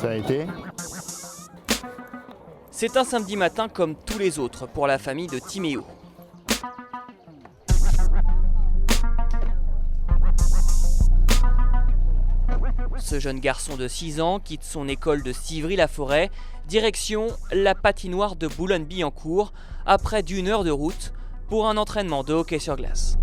Ça a été ? C'est un samedi matin comme tous les autres pour la famille de Timéo. Ce jeune garçon de 6 ans quitte son école de Civry-la-Forêt, direction la patinoire de Boulogne-Billancourt, à près d'1 heure de route, pour un entraînement de hockey sur glace.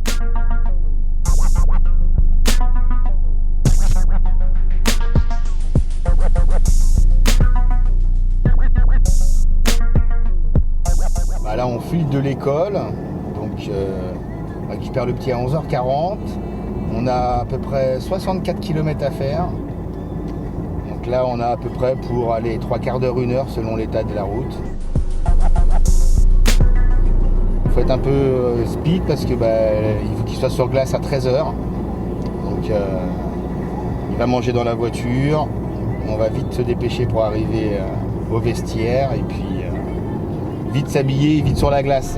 Là on file de l'école, donc on récupère le petit à 11h40. On a à peu près 64 km à faire. Donc là on a à peu près pour aller 3/4 d'heure, 1 heure selon l'état de la route. Il faut être un peu speed parce que il faut qu'il soit sur glace à 13h. Donc il va manger dans la voiture. On va vite se dépêcher pour arriver au vestiaire et puis vite s'habiller, vite sur la glace.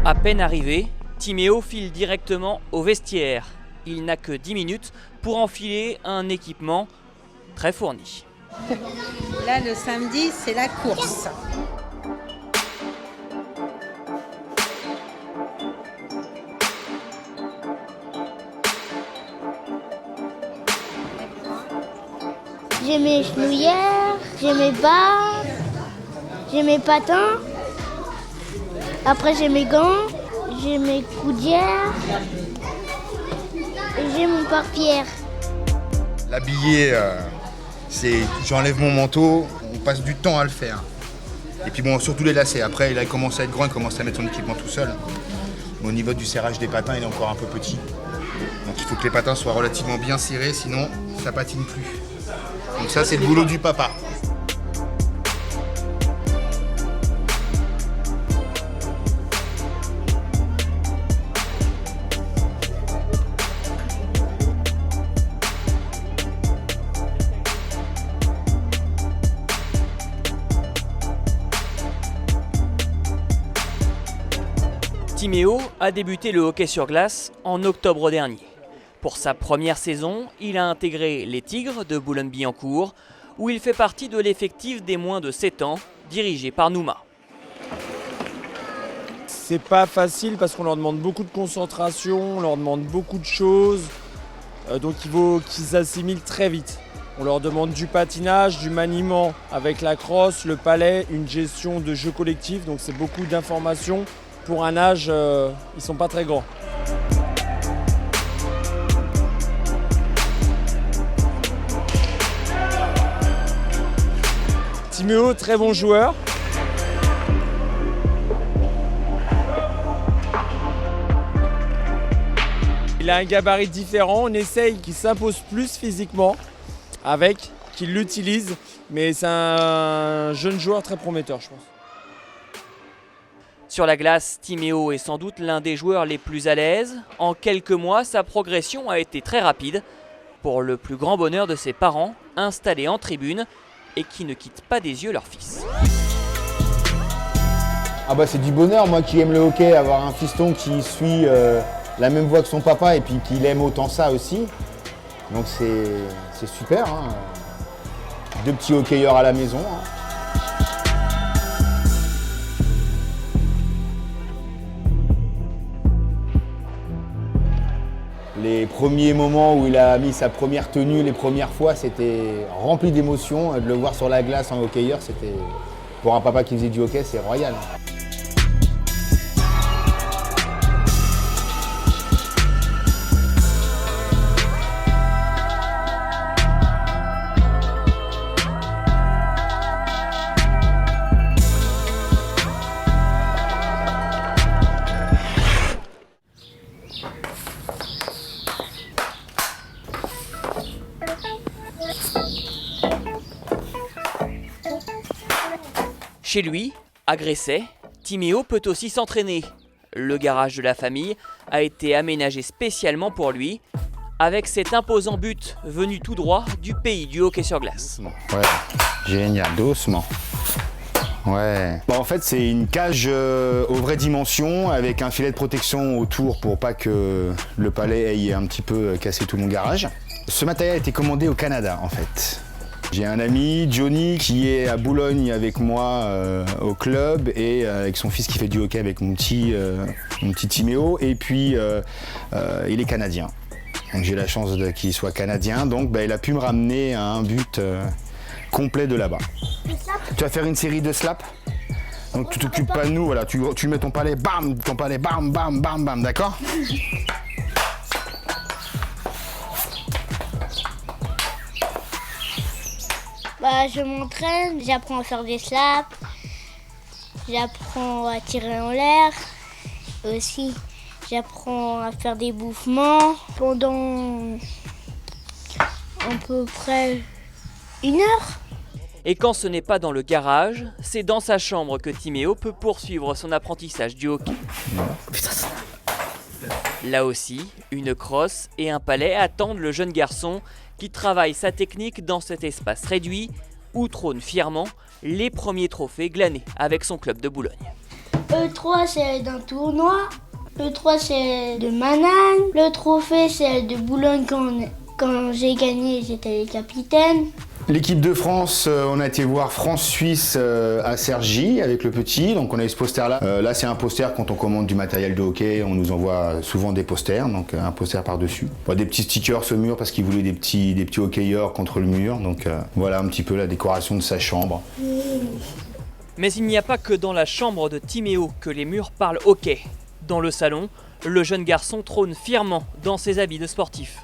À peine arrivé, Timéo file directement au vestiaire. Il n'a que 10 minutes pour enfiler un équipement très fourni. Là, le samedi, c'est la course. J'ai mes genouillères, j'ai mes bas, j'ai mes patins. Après, j'ai mes gants, j'ai mes coudières et j'ai mon pare-pierre. L'habiller, j'enlève mon manteau, on passe du temps à le faire. Et puis bon, surtout les lacets. Après, il commence à être grand, il commence à mettre son équipement tout seul. Mais au niveau du serrage des patins, il est encore un peu petit. Donc il faut que les patins soient relativement bien serrés, sinon ça patine plus. Donc ça, c'est le boulot du papa. Timéo a débuté le hockey sur glace en octobre dernier. Pour sa première saison, il a intégré les Tigres de Boulogne-Billancourt, où il fait partie de l'effectif des moins de 7 ans, dirigé par Nouma. C'est pas facile parce qu'on leur demande beaucoup de concentration, on leur demande beaucoup de choses, donc il faut qu'ils s'assimilent très vite. On leur demande du patinage, du maniement avec la crosse, le palais, une gestion de jeu collectif, donc c'est beaucoup d'informations. Pour un âge, ils sont pas très grands. Timéo, très bon joueur. Il a un gabarit différent, on essaye qu'il s'impose plus physiquement qu'il l'utilise, mais c'est un jeune joueur très prometteur, je pense. Sur la glace, Timéo est sans doute l'un des joueurs les plus à l'aise. En quelques mois, sa progression a été très rapide, pour le plus grand bonheur de ses parents, installés en tribune et qui ne quittent pas des yeux leur fils. C'est du bonheur, moi qui aime le hockey, avoir un fiston qui suit la même voie que son papa et puis qu'il aime autant ça aussi. Donc c'est super, hein. 2 petits hockeyeurs à la maison, hein. Les premiers moments où il a mis sa première tenue, les premières fois, c'était rempli d'émotions. De le voir sur la glace en hockeyeur, c'était, pour un papa qui faisait du hockey, c'est royal. Chez lui, À Gresset, Timéo peut aussi s'entraîner. Le garage de la famille a été aménagé spécialement pour lui, avec cet imposant but venu tout droit du pays du hockey sur glace. Ouais, génial, doucement. Ouais. Bon, en fait, c'est une cage aux vraies dimensions avec un filet de protection autour pour pas que le palais aille un petit peu casser tout mon garage. Ce matériel a été commandé au Canada, en fait. J'ai un ami, Johnny, qui est à Boulogne avec moi au club et avec son fils qui fait du hockey avec mon petit Timéo. Et puis, il est canadien. Donc j'ai la chance qu'il soit canadien. Donc il a pu me ramener à un but complet de là-bas. Tu vas faire une série de slaps. Donc tu t'occupes pas de nous, voilà. Tu mets ton palais, bam, bam, bam, bam, d'accord ? Je m'entraîne, j'apprends à faire des slaps, j'apprends à tirer en l'air. Aussi, j'apprends à faire des bouffements pendant à peu près 1 heure. Et quand ce n'est pas dans le garage, c'est dans sa chambre que Timéo peut poursuivre son apprentissage du hockey. Là aussi, une crosse et un palais attendent le jeune garçon qui travaille sa technique dans cet espace réduit où trônent fièrement les premiers trophées glanés avec son club de Boulogne. Le 3 c'est d'un tournoi, le 3 c'est de Mannheim, le trophée c'est de Boulogne quand j'ai gagné, j'étais le capitaine. L'équipe de France, on a été voir France-Suisse à Cergy avec le petit, donc on a eu ce poster-là. Là c'est un poster quand on commande du matériel de hockey, on nous envoie souvent des posters, donc un poster par-dessus. Des petits stickers au mur parce qu'ils voulaient des petits hockeyeurs contre le mur, donc voilà un petit peu la décoration de sa chambre. Mais il n'y a pas que dans la chambre de Timéo que les murs parlent hockey. Dans le salon, le jeune garçon trône fièrement dans ses habits de sportif.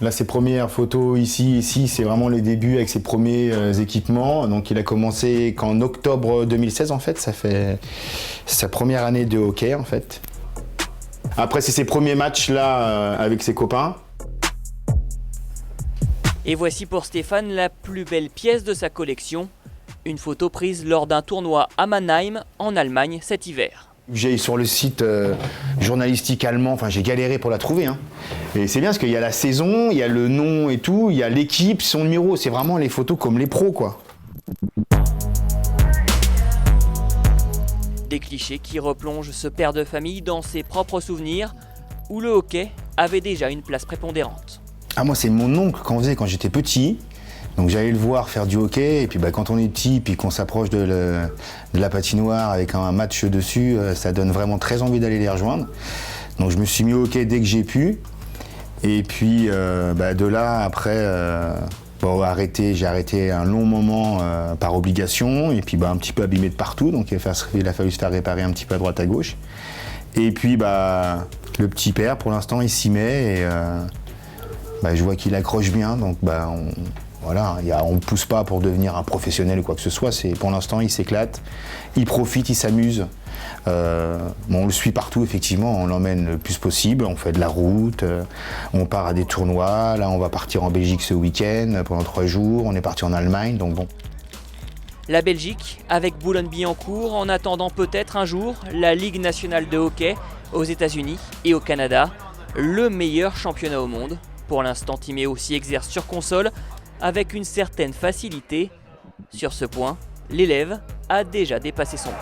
Là, ses premières photos ici, c'est vraiment les débuts avec ses premiers équipements. Donc, il a commencé qu'en octobre 2016, en fait. Ça fait sa première année de hockey, en fait. Après, c'est ses premiers matchs, là, avec ses copains. Et voici pour Stéphane la plus belle pièce de sa collection. Une photo prise lors d'un tournoi à Mannheim, en Allemagne, cet hiver. J'ai sur le site journalistique allemand, j'ai galéré pour la trouver. Et c'est bien parce qu'il y a la saison, il y a le nom et tout, il y a l'équipe, son numéro. C'est vraiment les photos comme les pros, quoi. Des clichés qui replongent ce père de famille dans ses propres souvenirs, où le hockey avait déjà une place prépondérante. Ah, moi, c'est mon oncle qu'on faisait quand j'étais petit. Donc j'allais le voir faire du hockey, et puis quand on est petit, puis qu'on s'approche de la patinoire avec un match dessus, ça donne vraiment très envie d'aller les rejoindre. Donc je me suis mis au hockey dès que j'ai pu. Et puis de là, après, j'ai arrêté un long moment par obligation, et puis un petit peu abîmé de partout, donc il a fallu se faire réparer un petit peu à droite à gauche. Et puis le petit père, pour l'instant, il s'y met, et je vois qu'il accroche bien, donc voilà, on ne pousse pas pour devenir un professionnel ou quoi que ce soit. Pour l'instant, il s'éclate, il profite, il s'amuse. On le suit partout, effectivement, on l'emmène le plus possible. On fait de la route, on part à des tournois. Là, on va partir en Belgique ce week-end pendant 3 jours. On est parti en Allemagne, donc bon. La Belgique, avec Boulogne-Billancourt, en attendant peut-être un jour la Ligue nationale de hockey aux États-Unis et au Canada, le meilleur championnat au monde. Pour l'instant, Timéo s'y exerce sur console, avec une certaine facilité. Sur ce point, l'élève a déjà dépassé son temps.